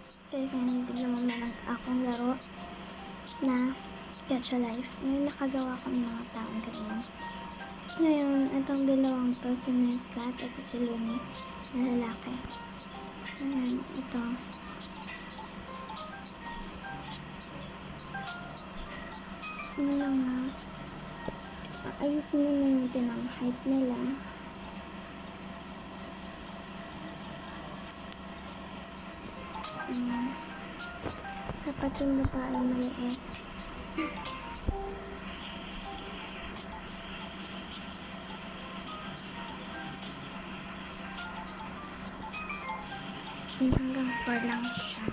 Kaya bigla mo meron akong laro na Gacha Life. Ngayon nakagawa ko ng mga taong ganyan. Ngayon, itong dalawang to, si Nurslat at si Luni, na lalaki. Ayan, ito. Ano lang nga, ayusin muna natin ang height nila. Kapag yung babae maliit. Yun, hanggang 4 lang siya.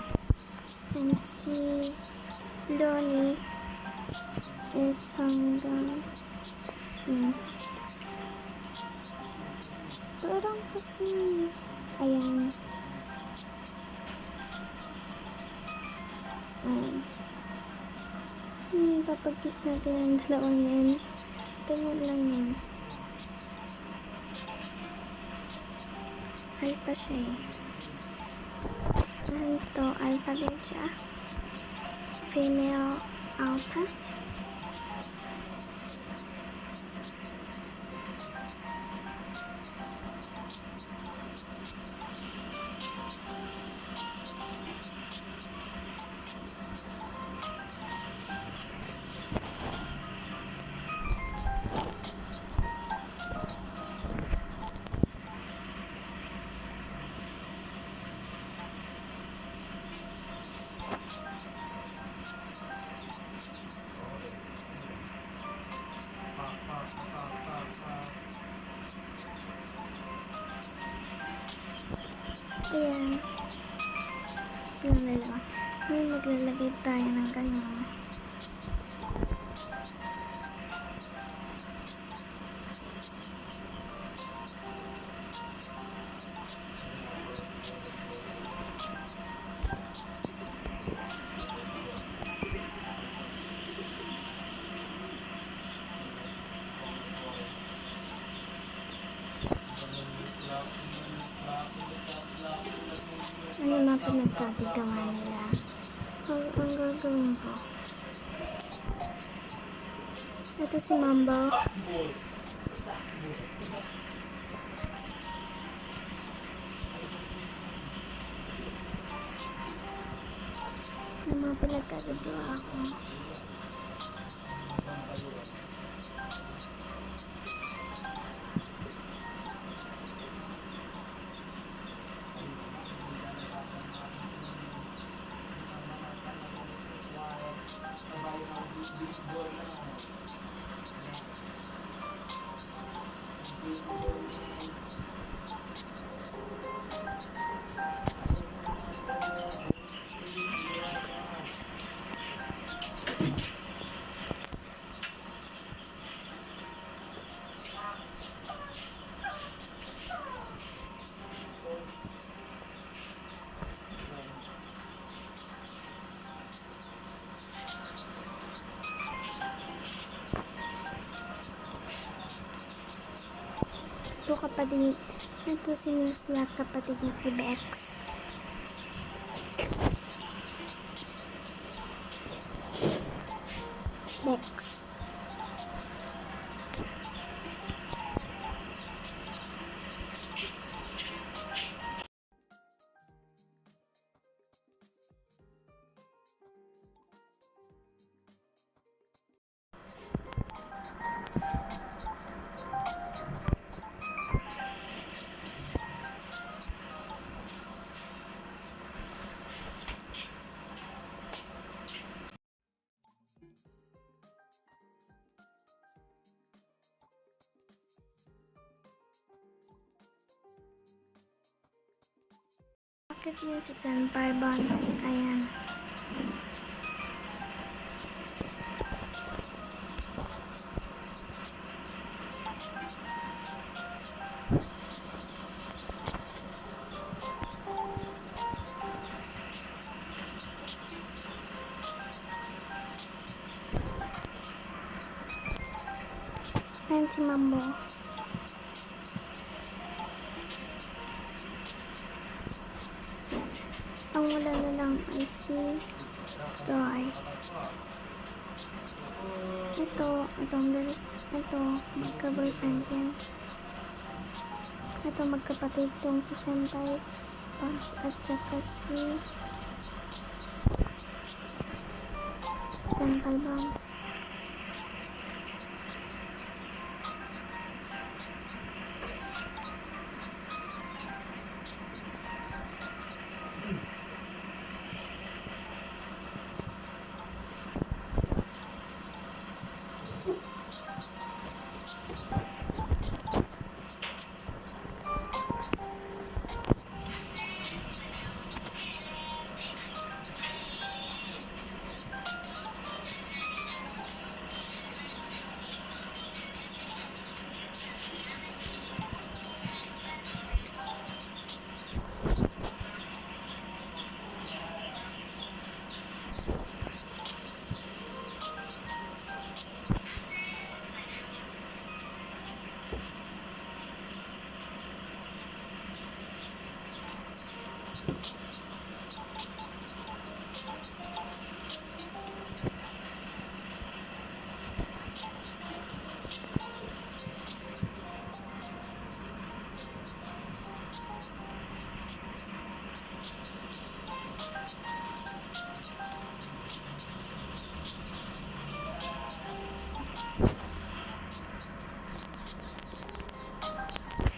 And si Loni is hanggang parang kasi ayan. Ngayon, papag-kiss natin ang dalawang yan. Ganyan lang yan. Alpha siya eh. Ito, alpha din siya. Female alpha. Ayan. Silang dalawa. Ngayon maglalagay tayo ng ganyan. Ano na pinagkagagawa nila? Ang gagawin ko. Ito si Mambo. Ano mga pinagkagagawa ako? Ito kapatid, ito si Nurslat, kapatid niya si Bex. Bex. Bakit yun si Senpai Buns? Ayan. Ayan si Mambo. Ang wala kilala lang ay si Joy. Ito, magka-boyfriend yan. Ito, magkapatid tong si Senpai Bangs at saka si Senpai Bangs.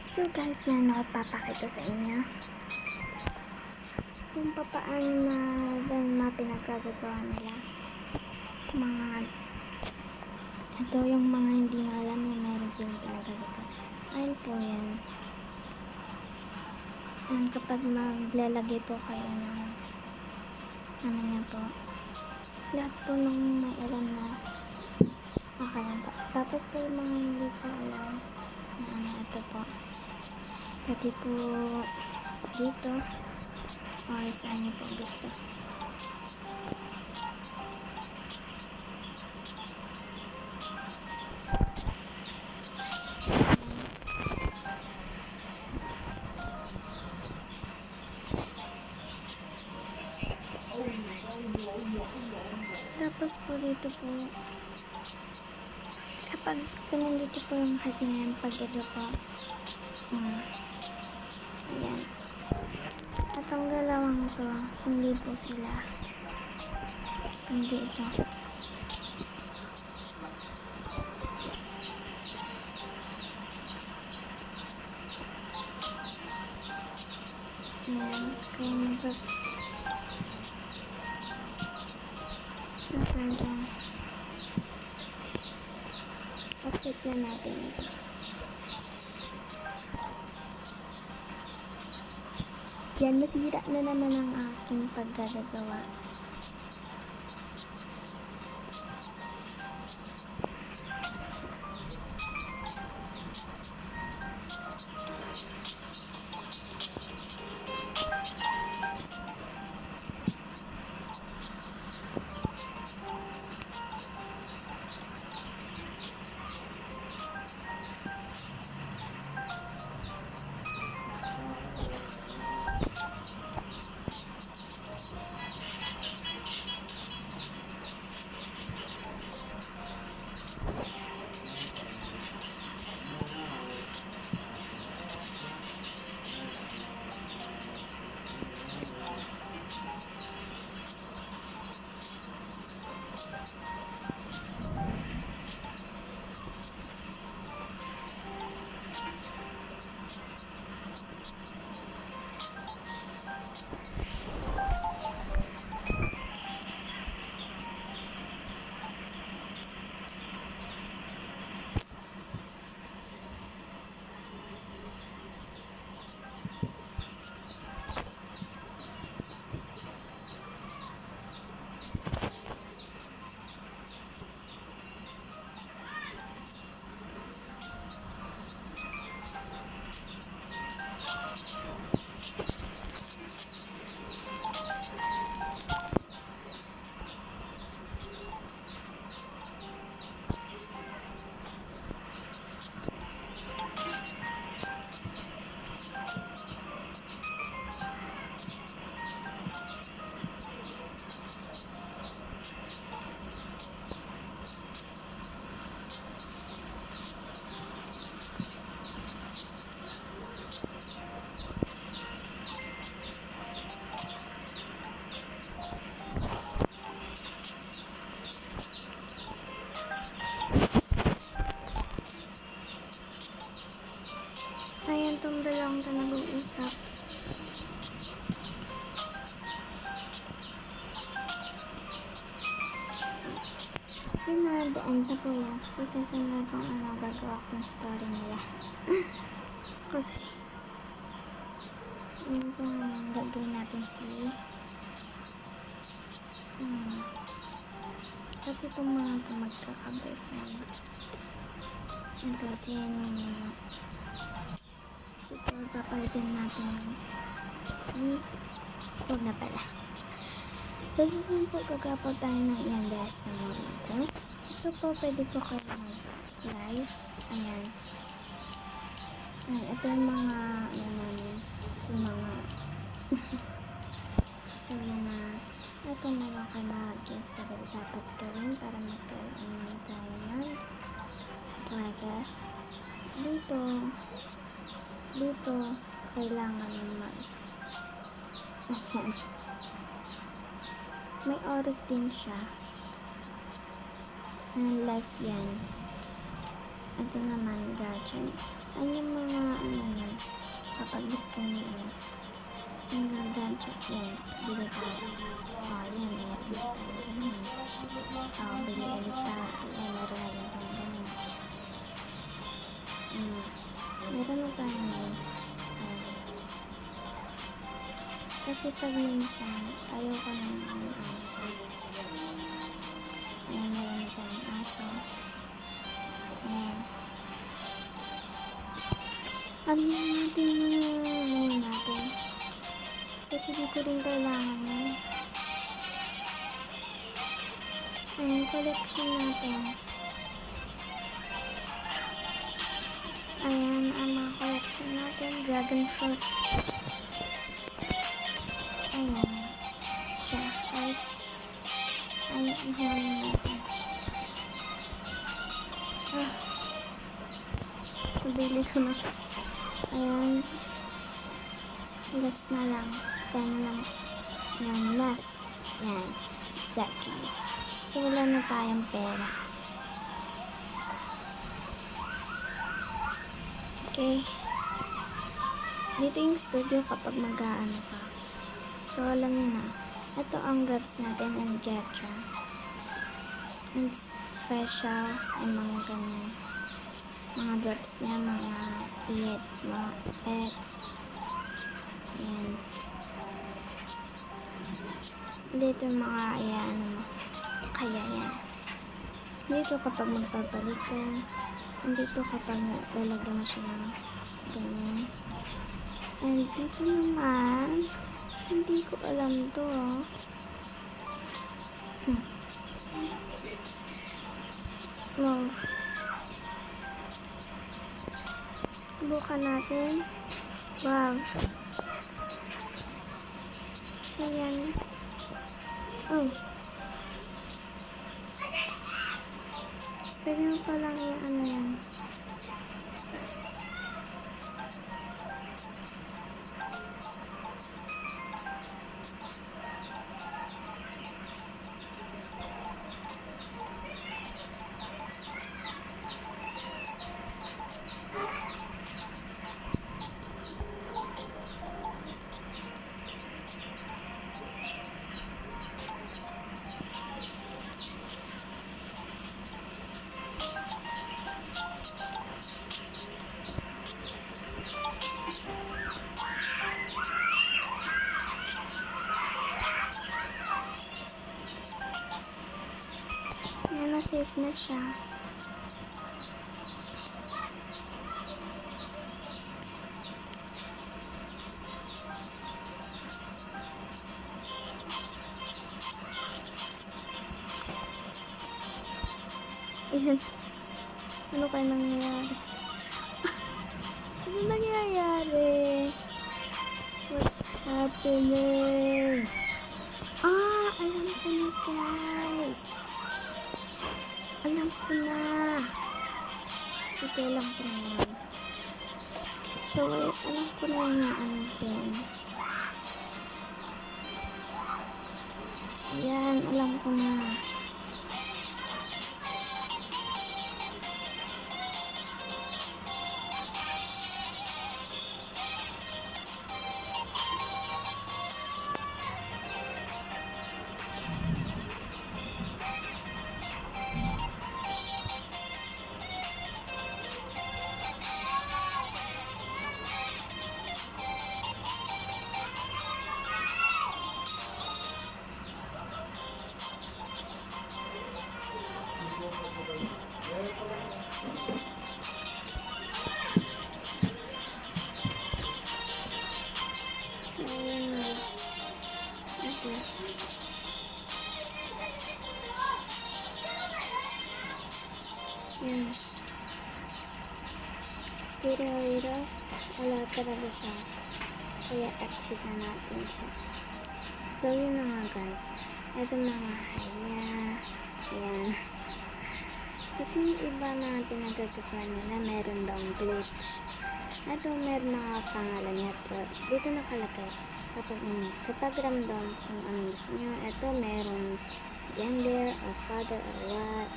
So guys, meron ako papakita sa inyo kung paano na pinagkagagawa nila. Ito yung mga hindi na alam na meron silang pinagkagagawa. Ayun po yan. And kapag maglalagay po kayo ng ano niya po, lahat po nung may alam na okay lang po. Tapos po yung mga hindi po alam na ito po, pwede po dito or saan niyo po gusto. Tapos po dito po, kapag pinandito po yung heart na yan, pag ito po, ayan. At ang dalawang ito, hindi po sila. Hindi ito. Ayan. Kaya dyan. Upset na natin ito. Yan, masira na naman ang aking paggagawa. Yun na, the end na po yan. Kasi sasunod kung ano gagawa kong story nila. Kasi, yun so ngayon, gagawin natin kasi itong mga ito magkaka-boyfriend. Ito si Thor, papalitin natin huwag na pala. Kasi susunod po gagapag tayo ng iyan dahil sa morito. Ito po, pwede po kayo mag-live. Ayan. Ayan, ito yung mga namin. Yung mga so yun na ito meron kayo mga games na dapat gawin para magkaroon tayo ng like dito kailangan ayan, may oras din siya and life yan. Ito naman gadget. Ano yung mga yan kapag gusto nyo single gadget yan, bili tayo. Yan, meron tayo ganyan. Bili ulit tayo. Yan, meron natin tayo ganyan. Meron na tayo ngayon. Kasi pag minsan, ayaw ka na ayan, meron na tayong aso. Ayan. Ano natin natin. Kasi di ko rin kailangan yun. Ayan, collection natin. Ayan, ang mga collection natin. Dragon fruit. Ayan. Siya. Right. Ayan, ang hawin natin. Nabili ko na. Ayan. Last na lang. 10 lang. Ayan, last. Ayan. Jackie. So, wala na tayong pera. Okay. Dito yung studio kapag mag-aano ka. So, alam niyo na. Ito ang grabs natin and Getra. And special ay mga ganyan. Mga grabs niya, mga pets. Ayan. Dito yung mga ayan mo. Kaya yan. Dito kapag magpapalit ka. Dito kapag lalagyan mo siya ng ganyan. And dito naman, hindi ko alam to. Wow. Bukan natin. Wow. So yan. Oh. Pwede mo palang yung ano yan. Yan, na-save na siya. Ayan. Ano kayo nangyayari? Ano nangyayari? What's happening? Alam ko na guys. Alam ko na. Sige, alam ko na yan. So, wait, alam ko na yung ano din. Ayan, alam ko na. Yan. Skating later, wala talaga siya. Kaya exit na natin siya. So, yun na nga guys. Ito mga haya. Ayan. Kasi yung iba na pinagkakita nila, meron daw glitch. Ito, meron mga pangalan niya. Pero dito nakalagay. Kapag ramdam kung anong gusto niyo, ito meron gender, or father, or what.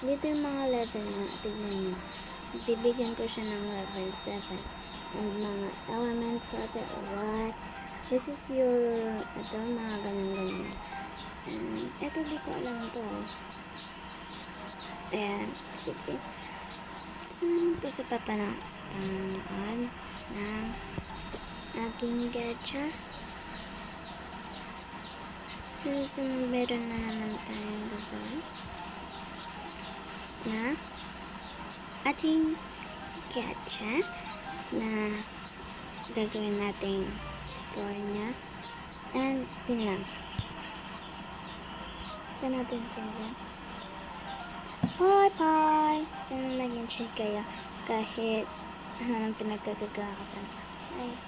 Dito yung mga level na, tignan niyo. Bibigyan ko siya ng level 7. And mga element, father, or what. This is your, ito, mga ganun-ganun. And, ito di ko alam to. Ayan, sige. Salamat po sa papanood ng aking gadget. Susunod meron na naman tayong gagawin na ating gadget na gagawin nating store niya. And yun lang. Ito natin sila. Bye! Sana nag-enjoy kayo kahit ano nang pinagkagagawa ko sa. Bye!